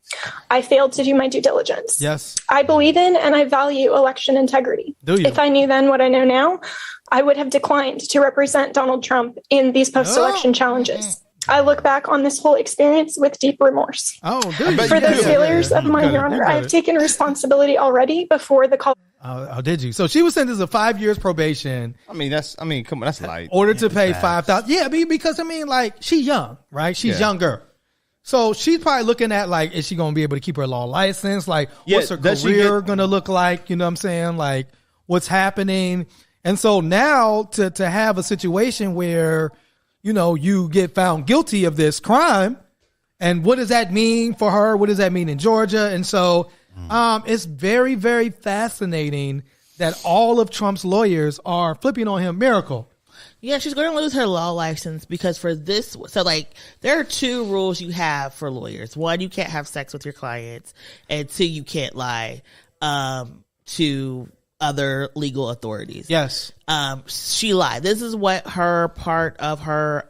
E: I failed to do my due diligence.
C: Yes.
E: I believe in and I value election integrity.
C: Do you?
E: If I knew then what I know now, I would have declined to represent Donald Trump in these post-election challenges. I look back on this whole experience with deep remorse.
C: Oh,
E: for those failures of mine, Your Honor, I have taken responsibility already before the call.
C: Oh, did you? So she was sentenced to 5 years probation.
A: Come on, that's light.
C: Ordered to pay $5,000. Yeah, because she's young, right? She's younger. So she's probably looking at like, is she going to be able to keep her law license? Like, what's her career going to look like? You know what I'm saying? Like, what's happening? And so now to have a situation where, you get found guilty of this crime, and what does that mean for her? What does that mean in Georgia? And so it's very, very fascinating that all of Trump's lawyers are flipping on him. Miracle.
B: Yeah, she's going to lose her law license because for this, so like there are 2 rules you have for lawyers. 1, you can't have sex with your clients, and 2, you can't lie to other legal authorities.
C: Yes.
B: She lied. This is what her part of her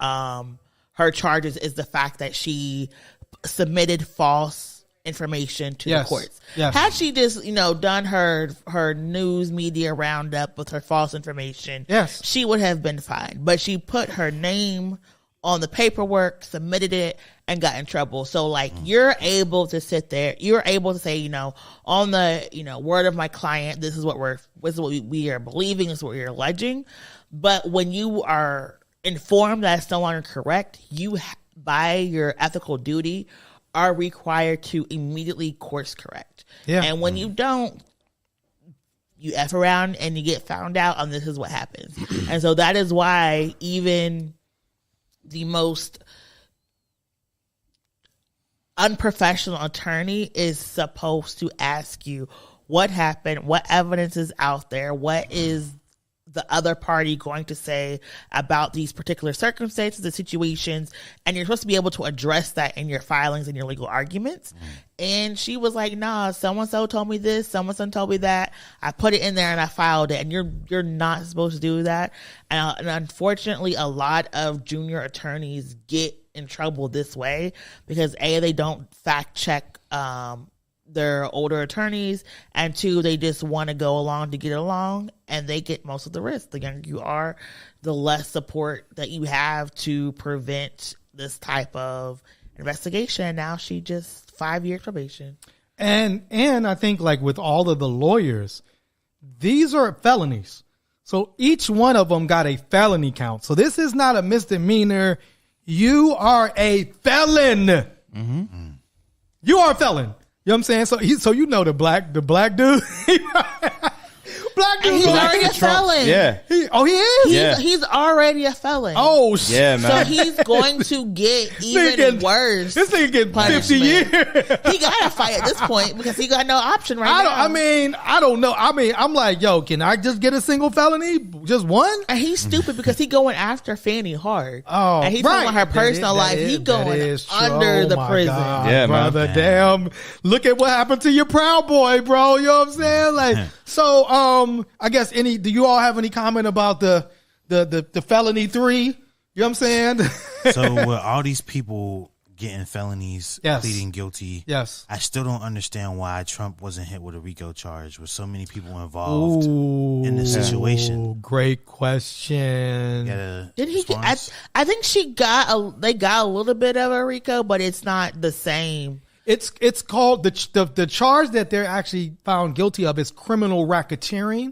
B: charges is, the fact that she submitted false information to the courts.
C: Yes.
B: Had she just, done her news media roundup with her false information, she would have been fine. But she put her name on the paperwork, submitted it, and got in trouble. So like you're able to sit there, you're able to say, on the, word of my client, this is what we are believing, this is what we're alleging. But when you are informed that it's no longer correct, you by your ethical duty are required to immediately course correct. Yeah. And when you don't, you F around and you get found out, and this is what happens. And so that is why even the most unprofessional attorney is supposed to ask you what happened, what evidence is out there, what is the other party going to say about these particular circumstances, the situations, and you're supposed to be able to address that in your filings and your legal arguments. And she was like, nah, so-and-so told me this, so-and-so told me that. I put it in there and I filed it, and you're not supposed to do that. And unfortunately, a lot of junior attorneys get in trouble this way because A, they don't fact check their older attorneys, and 2, they just want to go along to get along, and they get most of the risk. The younger you are, the less support that you have to prevent this type of investigation. Now she just 5 years probation.
C: And I think like with all of the lawyers, these are felonies. So each one of them got a felony count. So this is not a misdemeanor. You are a felon. Mm-hmm. You are a felon. You know what I'm saying? So the black dude. Black dude.
B: He's already a felon.
A: Yeah.
C: He is?
B: He's already a felon.
C: Oh, shit.
A: Yeah, man.
B: So he's going to get even worse.
C: This nigga get 50 years.
B: He got to fight at this point because he got no option now.
C: I don't know. I'm like, yo, can I just get a single felony? Just one?
B: And he's stupid because he going after Fanny hard.
C: Oh,
B: and he's talking about her personal life. He going under the prison.
C: God,
A: yeah,
C: brother.
A: Man.
C: Damn. Look at what happened to your Proud Boy, bro. You know what I'm saying? Like, so, I guess do you all have any comment about the felony 3? You know what I'm saying?
D: So with all these people getting felonies, pleading guilty,
C: I
D: still don't understand why Trump wasn't hit with a RICO charge with so many people involved in the situation.
C: Great question.
B: Did he get, I think they got a little bit of a RICO, but it's not the same.
C: It's called the charge that they're actually found guilty of is criminal racketeering,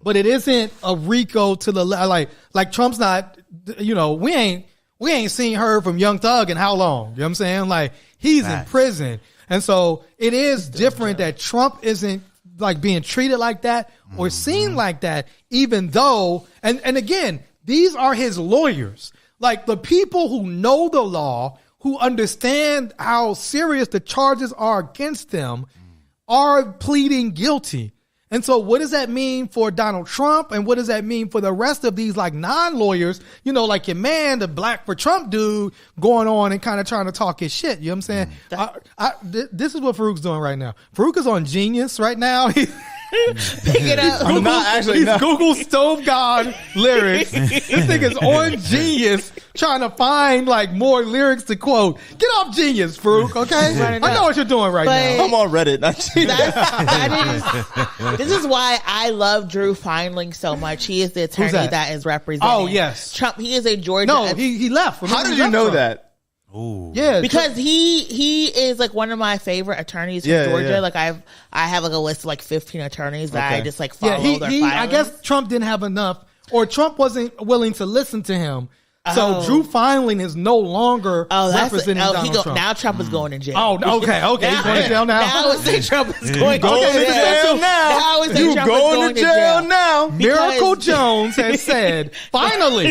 C: but it isn't a RICO to the like Trump's not. We ain't seen her from Young Thug in how long? You know what I'm saying? Like he's in prison, and so it is different that Trump isn't like being treated like that or seen like that, even though and again these are his lawyers, like the people who know the law, who understand how serious the charges are against them, are pleading guilty. And so what does that mean for Donald Trump? And what does that mean for the rest of these like non-lawyers, like your man, the Black for Trump dude going on and kind of trying to talk his shit. You know what I'm saying? This is what Farouk's doing right now. Farouk is on Genius right now.
B: Pick it up.
C: He's Google Stove God lyrics. This nigga's on Genius trying to find like more lyrics to quote. Get off Genius, Farouk, okay? I know what you're doing right now.
A: I'm on Reddit, not Genius.
B: This is why I love Drew Feinling so much. He is the attorney that is representing
C: Oh, yes.
B: Trump. He is a Georgia.
C: No, he left.
A: How did you know that?
D: Oh
C: yeah,
B: because he is like one of my favorite attorneys from Georgia. Yeah. Like I have like a list of like 15 attorneys that I just like follow their filings.
C: I guess Trump didn't have enough, or Trump wasn't willing to listen to him. So Drew Feinling is no longer representing Donald Trump.
B: Now Trump is going in jail.
C: Oh, okay. He's going to jail now.
B: Now it's say Trump is going to
C: jail now.
B: Now it's say Trump is going to jail now.
C: Miracle Jones has said, finally,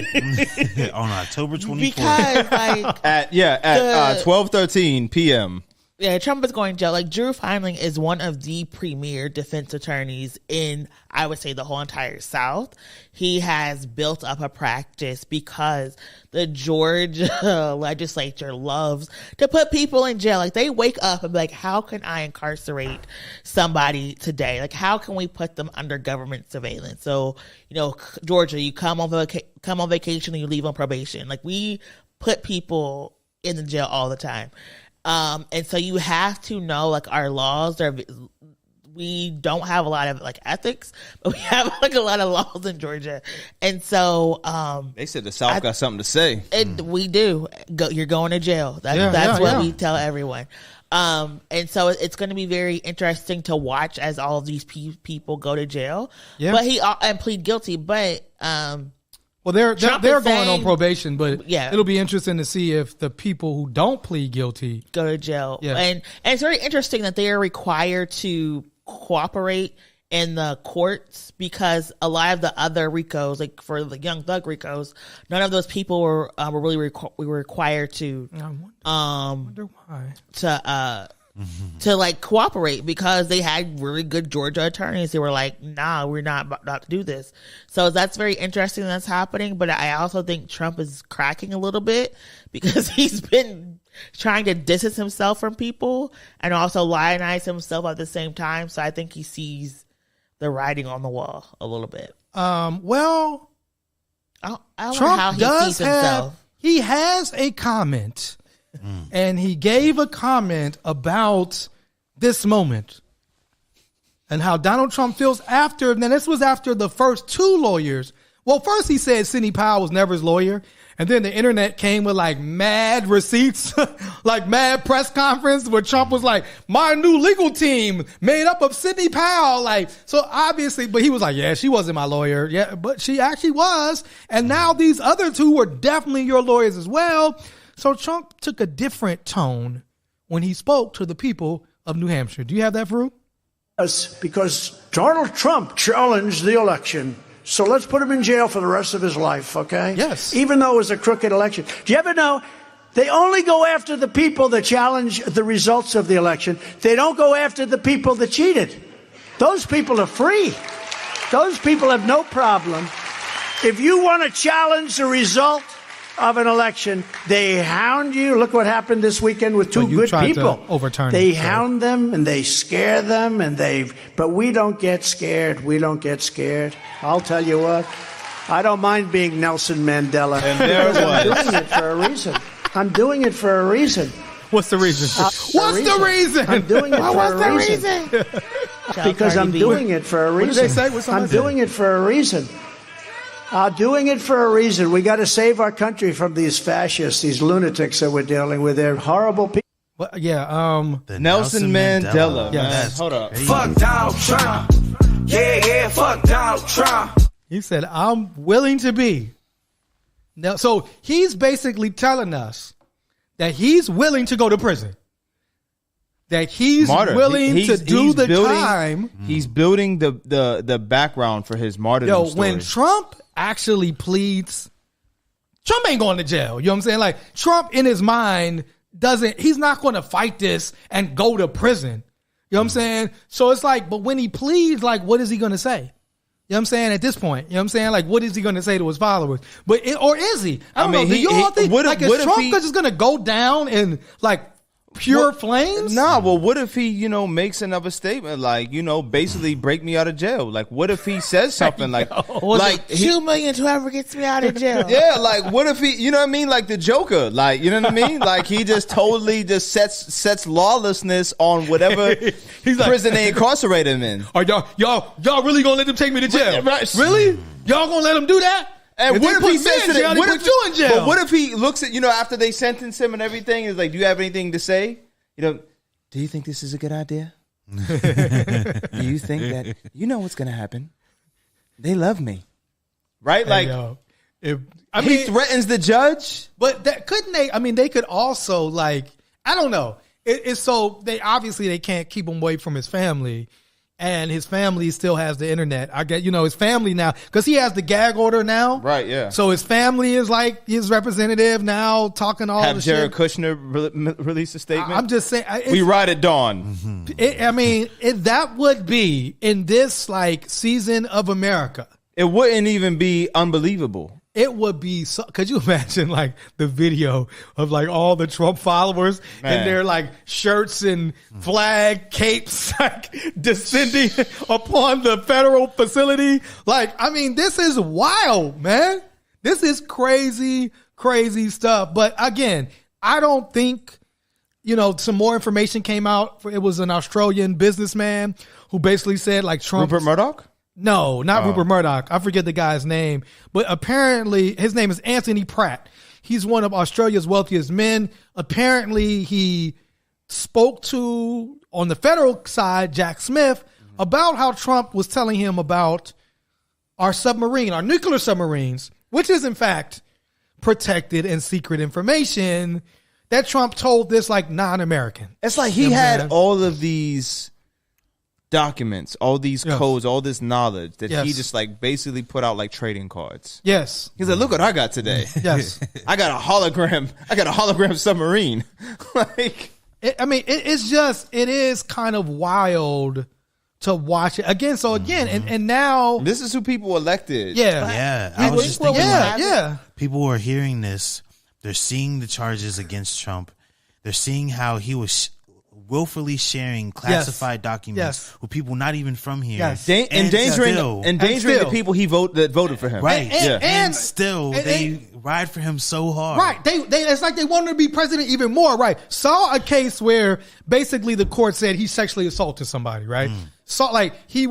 D: on October 24th,
B: because like
A: at 12:13 p.m.
B: Yeah, Trump is going to jail. Like, Drew Feinling is one of the premier defense attorneys in, I would say, the whole entire South. He has built up a practice because the Georgia legislature loves to put people in jail. Like, they wake up and be like, how can I incarcerate somebody today? Like, how can we put them under government surveillance? So, Georgia, you come on vacation and you leave on probation. Like, we put people in the jail all the time. And so you have to know, like, our laws we don't have a lot of like ethics, but we have like a lot of laws in Georgia. And so,
A: they said the South got something to say.
B: We do. You're going to jail. That's what we tell everyone. And so it's going to be very interesting to watch as all of these people go to jail, but and plead guilty. But,
C: well, they're going on probation, but it'll be interesting to see if the people who don't plead guilty
B: go to jail.
C: Yeah.
B: And it's very interesting that they are required to cooperate in the courts, because a lot of the other RICOs, like for the Young Thug RICOs, none of those people were really required to.
C: I wonder why.
B: To like cooperate, because they had really good Georgia attorneys. They were like, nah, we're not about to do this. So that's very interesting that's happening. But I also think Trump is cracking a little bit, because he's been trying to distance himself from people and also lionize himself at the same time. So I think he sees the writing on the wall a little bit.
C: Well,
B: I don't
C: Trump
B: know how he sees himself.
C: He has a comment. And he gave a comment about this moment and how Donald Trump feels after. Now, this was after the first two lawyers. Well, first he said Sidney Powell was never his lawyer. And then the internet came with like mad receipts, like mad press conference where Trump was like, my new legal team made up of Sidney Powell. Like, so obviously, but he was like, yeah, she wasn't my lawyer. Yeah, but she actually was. And now these other two were definitely your lawyers as well. So Trump took a different tone when he spoke to the people of New Hampshire. Do you have that, Farouk?
F: Because Donald Trump challenged the election. So let's put him in jail for the rest of his life, okay?
C: Yes.
F: Even though it was a crooked election. Do you ever know they only go after the people that challenge the results of the election? They don't go after the people that cheated. Those people are free. Those people have no problem. If you want to challenge the result of an election, they hound you. Look what happened this weekend with two good people. They hound them and they scare them but we don't get scared. We don't get scared. I'll tell you what, I don't mind being Nelson Mandela.
A: And there
F: I'm doing it for a reason. I'm doing it for a reason.
C: What's the reason? What's the reason?
F: I'm doing it for a reason. Because I'm doing it for a reason.
C: What did they say?
F: I'm doing it for a reason. Doing it for a reason. We got to save our country from these fascists, these lunatics that we're dealing with. They're horrible people.
C: Well,
A: the Nelson Mandela.
C: Yes.
A: Hold up.
G: Fuck Donald Trump. Yeah, fuck Donald Trump.
C: He said, I'm willing to be. Now, so he's basically telling us that he's willing to go to prison. That he's willing to do the time.
A: He's building the background for his martyrdom story.
C: When Trump actually pleads, Trump ain't going to jail. You know what I'm saying? Like, Trump in his mind he's not going to fight this and go to prison. You know what I'm saying? So it's like, but when he pleads, like, what is he going to say? You know what I'm saying? At this point, you know what I'm saying? Like, what is he going to say to his followers? Or is he? I don't know. Do you all think, is Trump just going to go down and, like, pure flames?
A: Nah, well, what if he, makes another statement like, basically break me out of jail? Like, what if he says something like
B: $2 million to whoever gets me out of jail?
A: Yeah, like, what if he, you know what I mean? Like the Joker, like, you know what I mean? Like, he just totally just sets lawlessness on whatever prison they incarcerate him in.
C: Are y'all really gonna let them take me to jail?
A: Right.
C: Really? Y'all gonna let them do that?
A: And what if he says to them,
C: what if you in jail?
A: But what if he looks at, after they sentence him and everything, is like, do you have anything to say? Do you think this is a good idea? Do you think that, what's going to happen? They love me. Right? He threatens the judge.
C: But couldn't they, they could also I don't know. It's so, they can't keep him away from his family. And his family still has the internet. I get, his family now, because he has the gag order now.
A: Right, yeah.
C: So his family is like his representative now, talking all the shit.
A: Have Jared Kushner release a statement?
C: I'm just saying.
A: We ride at dawn.
C: That would be, in this season of America.
A: It wouldn't even be unbelievable.
C: It would be so. Could you imagine the video of all the Trump followers and their shirts and flag capes descending upon the federal facility? This is wild, man. This is crazy, crazy stuff. But again, I don't think, some more information came out. It was an Australian businessman who basically said Trump.
A: Rupert Murdoch?
C: No, not Rupert Murdoch. I forget the guy's name. But apparently, his name is Anthony Pratt. He's one of Australia's wealthiest men. Apparently, he spoke to, on the federal side, Jack Smith, about how Trump was telling him about our nuclear submarines, which is, in fact, protected and secret information that Trump told this, non-American.
A: It's like he had all of these documents, all these codes, all this knowledge that he just basically put out trading cards.
C: Yes.
A: He's like, look what I got today.
C: Yes.
A: I got a hologram submarine.
C: It is kind of wild to watch it again. So again, and now
A: this is who people elected.
C: Yeah.
D: Yeah. I was just thinking, people
C: are
D: are hearing this. They're seeing the charges against Trump. They're seeing how he was willfully sharing classified documents with people not even from here.
C: Yes.
A: Endangering the people that voted for him.
D: Right. And still, they ride for him so hard.
C: Right. It's like they want him to be president even more. Right. Saw a case where basically the court said he sexually assaulted somebody. Right. So he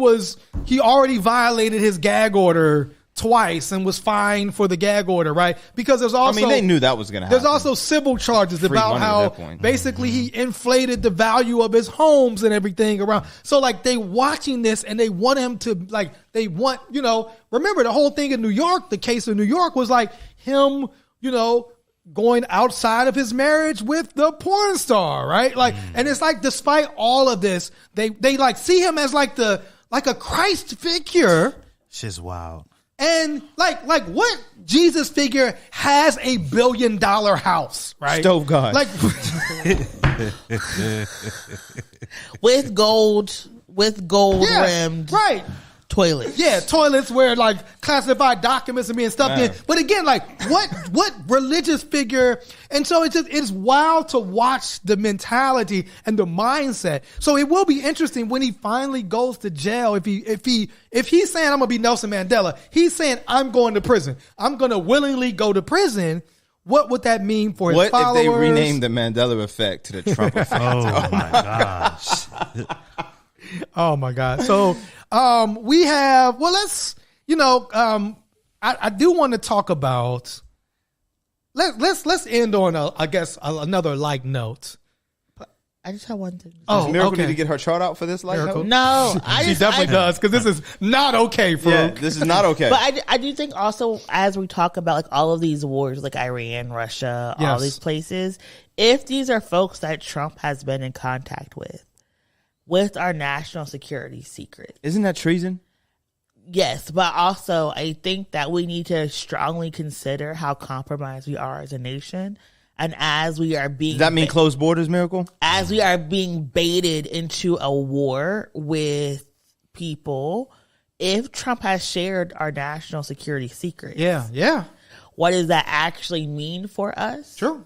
C: already violated his gag order twice and was fined for the gag order, right? Because there's also,
A: they knew that was going to happen.
C: There's also civil charges about how basically he inflated the value of his homes and everything around. So they watching this and they want him to remember the whole thing in New York, the case in New York was him, going outside of his marriage with the porn star, right? And it's despite all of this, they see him as a Christ figure.
D: Shit's wild.
C: And what Jesus figure has a $1 billion house, right?
A: Stove God.
B: with gold rimmed toilets.
C: Yeah, toilets where classified documents are being stuffed in. But again, what religious figure? And so it's wild to watch the mentality and the mindset. So it will be interesting when he finally goes to jail. If he's saying I'm gonna be Nelson Mandela, he's saying I'm going to prison. I'm gonna willingly go to prison. What would that mean for his followers?
A: What if they rename the Mandela effect to the Trump effect?
D: Oh my gosh.
C: Oh my God. So we have, I do want to talk about, let's end on another like note.
B: I just have one thing.
A: Does Miracle need to get her chart out for this like note?
B: No,
C: she definitely does, because this is not okay, Farouk.
A: Yeah, this is not okay.
B: But I do think also, as we talk about all of these wars, Iran, Russia, all these places, if these are folks that Trump has been in contact with our national security secret.
A: Isn't that treason?
B: Yes, but also I think that we need to strongly consider how compromised we are as a nation. And as we are being...
A: Does that mean closed borders, Miracle?
B: As we are being baited into a war with people, if Trump has shared our national security secrets...
C: Yeah.
B: What does that actually mean for us?
C: True.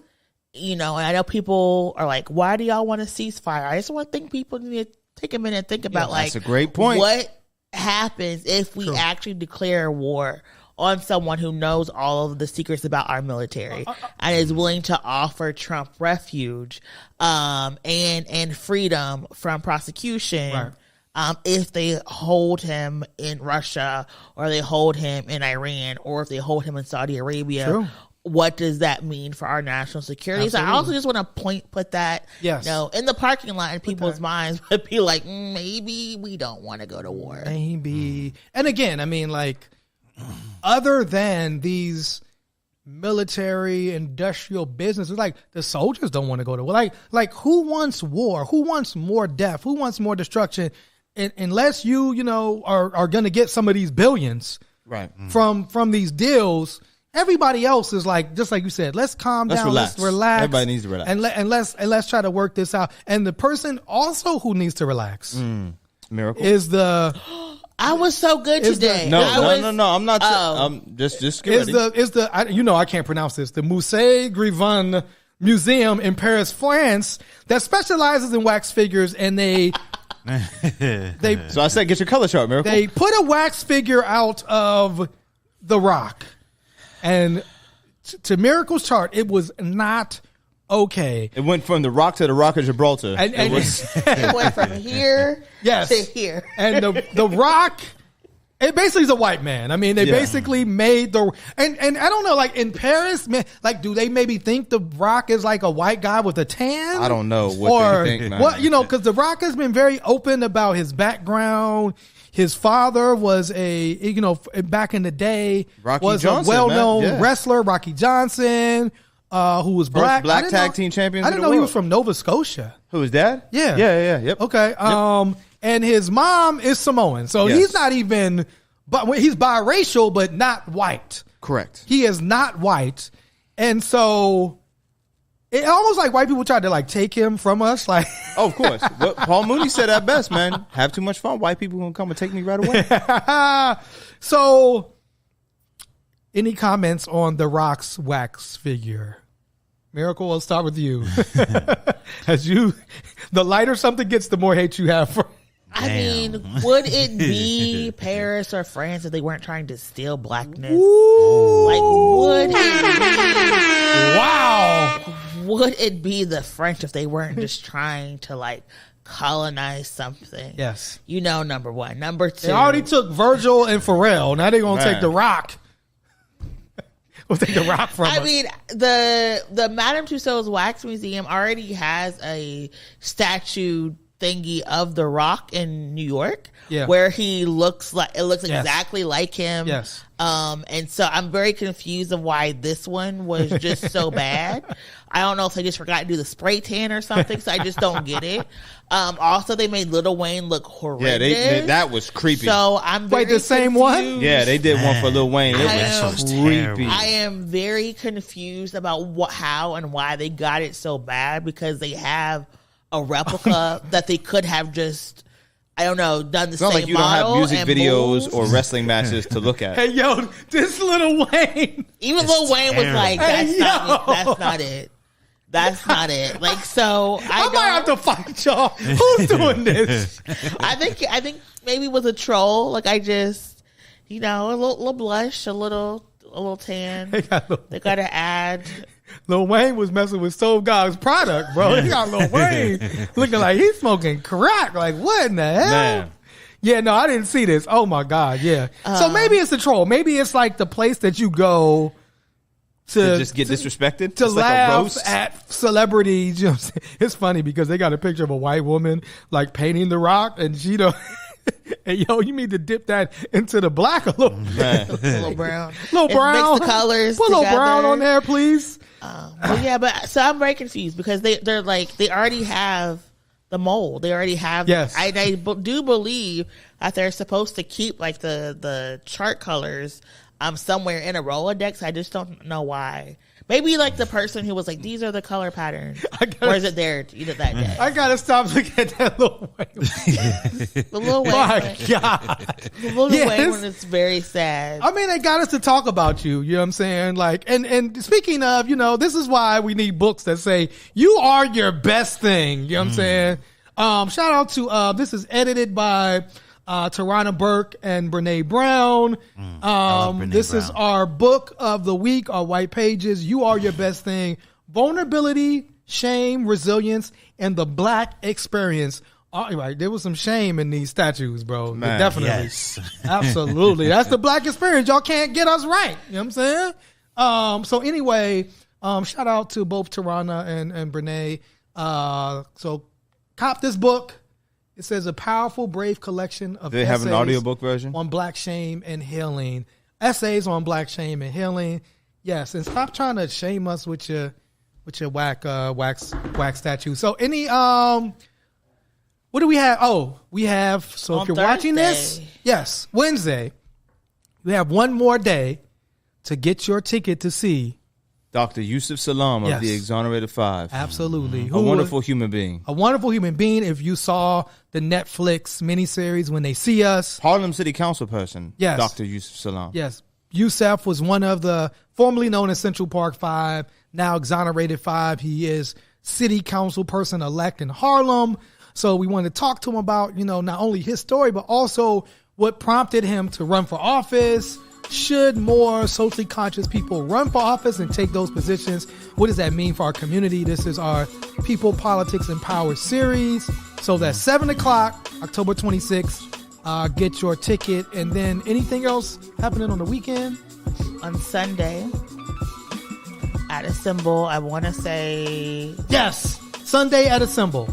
B: And I know people are like, why do y'all want a ceasefire? I just want to think people need to take a minute and think about
A: that's a great point.
B: What happens if we actually declare war on someone who knows all of the secrets about our military and is willing to offer Trump refuge and freedom from prosecution if they hold him in Russia or they hold him in Iran or if they hold him in Saudi Arabia.
C: True.
B: What does that mean for our national security? Absolutely. So I also just want to put that, in the parking lot in people's minds, but be like, maybe we don't want to go to war.
C: Maybe. And again, I mean, like, other than these military industrial businesses, like the soldiers don't want to go to war. Like who wants war? Who wants more death? Who wants more destruction? Unless you are going to get some of these billions from these deals. Everybody else is like, just like you said, let's calm down, let's relax.
A: Everybody needs to relax.
C: And let's try to work this out. And the person also who needs to relax
A: Miracle
C: is the
B: I was so good today.
A: No, I'm not. Just get ready.
C: I can't pronounce this. The Musée Griffon Museum in Paris, France, that specializes in wax figures, and they
A: So I said, get your color chart, Miracle.
C: They put a wax figure out of The Rock. And to Miracle's chart, it was not okay.
A: It went from The Rock to The Rock of Gibraltar.
B: It went from here to here.
C: And the Rock, it basically is a white man. I mean, they basically made and I don't know, like in Paris, man, like do they maybe think The Rock is like a white guy with a tan?
A: I don't know what they think, man.
C: What, because The Rock has been very open about his background. His father was back in the day, was a well-known wrestler, Rocky Johnson, who was black.
A: Black tag team champion.
C: I didn't know he was from Nova Scotia.
A: Who, his dad?
C: Yeah.
A: Yep.
C: Okay.
A: Yep.
C: And his mom is Samoan. So he's not even, but he's biracial, but not white.
A: Correct.
C: He is not white. And so it almost like white people tried to like take him from us. Like,
A: oh, of course. But Paul Mooney said that best, man. Have too much fun. White people gonna come and take me right away.
C: So, any comments on The Rock's wax figure? Miracle, I'll start with you. The lighter something gets, the more hate you have for.
B: I mean, would it be Paris or France if they weren't trying to steal blackness?
C: Ooh.
B: Like, would it be?
C: Wow.
B: Would it be the French if they weren't just trying to like colonize something?
C: Yes.
B: Number one. Number two.
C: They already took Virgil and Pharrell. Now they're going to take The Rock. We'll take The Rock from us.
B: I mean, the Madame Tussauds Wax Museum already has a statue thingy of The Rock in New York, where he looks exactly like him.
C: Yes.
B: And so I'm very confused of why this one was just so bad. I don't know if they just forgot to do the spray tan or something, so I just don't get it. Also, they made Lil Wayne look horrendous.
A: Yeah, that was creepy.
B: So I'm very
C: the same one?
A: Yeah, they did one for Lil Wayne. It was creepy.
B: I am very confused about how and why they got it so bad, because they have a replica that they could have just, I don't know, done the same
A: like you
B: model.
A: Don't have music videos or wrestling matches to look at.
C: Hey, yo, this Lil Wayne.
B: Even Lil Wayne was like, that's not it. That's not it. Like, so I
C: might have to fight y'all. Who's doing this?
B: I think maybe it was a troll. Like, I just, a little blush, a little tan. They got to add.
C: Lil Wayne was messing with Soul God's product, bro. He got Lil Wayne looking like he's smoking crack. Like, what in the hell? Man. Yeah, no, I didn't see this. Oh my God, yeah. So maybe it's a troll. Maybe it's like the place that you go to
A: just get disrespected,
C: to
A: just
C: laugh at celebrities. It's funny because they got a picture of a white woman like painting The Rock, and she don't. Hey, you need to dip that into the black a little bit.
B: A little brown.
C: Little brown.
B: Mix the colors.
C: Put a little brown on there, please.
B: So I'm very confused because they're like, they already have the mold. They already have.
C: Yes.
B: I do believe that they're supposed to keep like the chart colors somewhere in a Rolodex. I just don't know why. Maybe like the person who was like, these are the color patterns. Or is it there either that day?
C: I gotta stop looking at that Lil Wayne.
B: The Lil Wayne.
C: My God.
B: The Lil Wayne one is very sad.
C: I mean, they got us to talk about you. You know what I'm saying? Like, and speaking of, this is why we need books that say you are your best thing. You know what I'm saying? Shout out to this is edited by Tarana Burke and Brene Brown. This is our book of the week, our white pages. You are your best thing. Vulnerability, shame, resilience, and the Black experience. All right, there was some shame in these statues, bro.
A: Man,
C: definitely.
D: Yes.
C: Absolutely. That's the Black experience. Y'all can't get us right. You know what I'm saying? So anyway, shout out to both Tarana and Brene. So cop this book. It says a powerful, brave collection of
A: They have an audiobook version
C: on Black shame and healing. Essays on Black shame and healing. Yes, and stop trying to shame us with your whack statue. So any what do we have? Oh, we have, so
B: on
C: if you're
B: Thursday.
C: watching this, yes, Wednesday, we have one more day to get your ticket to see
A: Dr. Yusuf Salam of the Exonerated Five.
C: Absolutely.
A: A wonderful human being.
C: A wonderful human being. If you saw the Netflix miniseries When They See Us.
A: Harlem City Council person,
C: yes.
A: Dr. Yusuf Salam.
C: Yes. Yusuf was one of the formerly known as Central Park Five, now Exonerated Five. He is city council person elect in Harlem. So we wanted to talk to him about, not only his story, but also what prompted him to run for office. Should more socially conscious people run for office and take those positions? What does that mean for our community? This is our People, Politics, and Power series. So that's 7 o'clock, October 26th. Get your ticket. And then anything else happening on the weekend?
B: On Sunday, at a symbol, I want to say...
C: Yes, Sunday at a symbol.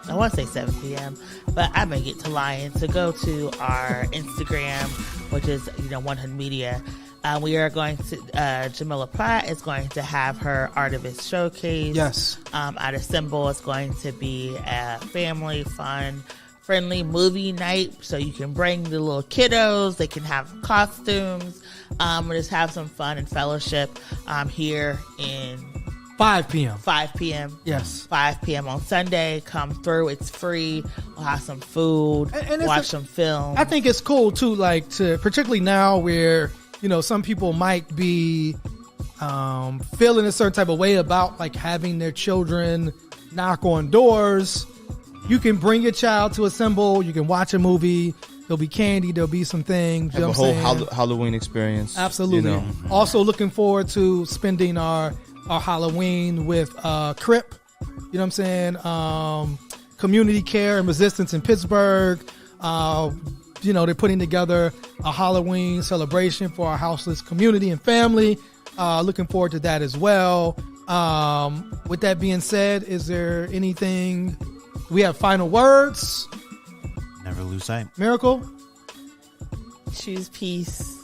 B: I want to say 7 p.m., but I may get to lying. So go to our Instagram, which is 100 Media. We are going to Jamila Platt is going to have her Artivist showcase.
C: Yes.
B: At a symbol, it's going to be a family fun, friendly movie night, so you can bring the little kiddos. They can have costumes. We'll just have some fun and fellowship here in
C: 5 p.m.
B: 5 p.m.
C: Yes.
B: 5 p.m. on Sunday. Come through. It's free. We'll have some food,
C: and
B: watch some film.
C: I think it's cool, too, particularly now where, some people might be feeling a certain type of way about, having their children knock on doors. You can bring your child to a symbol. You can watch a movie. There'll be candy. There'll be some things.
A: Have a whole Halloween experience.
C: Absolutely. Also looking forward to spending our Halloween with CRIP, you know what I'm saying? Community Care and Resistance in Pittsburgh. They're putting together a Halloween celebration for our houseless community and family. Looking forward to that as well. With that being said, is there anything? Do we have final words?
D: Never lose sight.
C: Miracle?
B: Choose peace.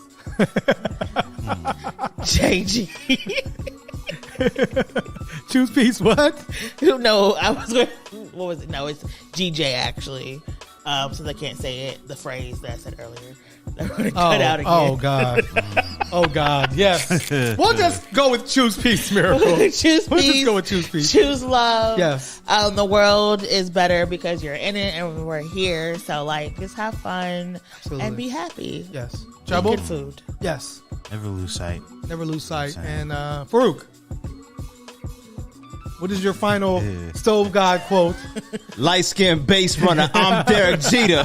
B: JG.
C: Choose peace. What?
B: No, I was going. What was it? No, it's GJ actually. Since I can't say it, the phrase that I said earlier. I'm gonna cut out again.
C: Oh God. Oh God. Yes. We'll just go with choose peace, Miracle.
B: Choose peace.
C: We'll just go with choose peace.
B: Choose love.
C: Yes.
B: The world is better because you're in it and we're here. So just have fun.
C: Absolutely.
B: And be happy.
C: Yes.
B: Eat
C: Trouble.
B: good food.
C: Yes.
D: Never lose sight.
C: Never lose sight. And Farouk, what is your final Stove God quote?
A: Light-skinned base runner, I'm Derek Jeter.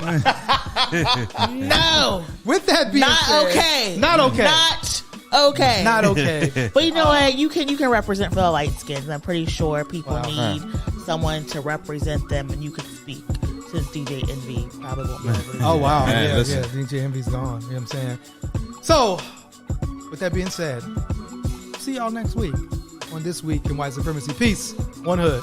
B: No.
C: With that being said,
B: okay.
C: Not okay.
B: Not okay.
C: Not okay.
B: But you know what? You can represent for the light skins. I'm pretty sure people need someone to represent them, and you can speak. Since DJ Envy probably won't be able to do
C: Oh wow.
A: Man,
C: yeah. DJ Envy's gone. You know what I'm saying? So, with that being said, see y'all next week on This Week in White Supremacy. Peace. One hood.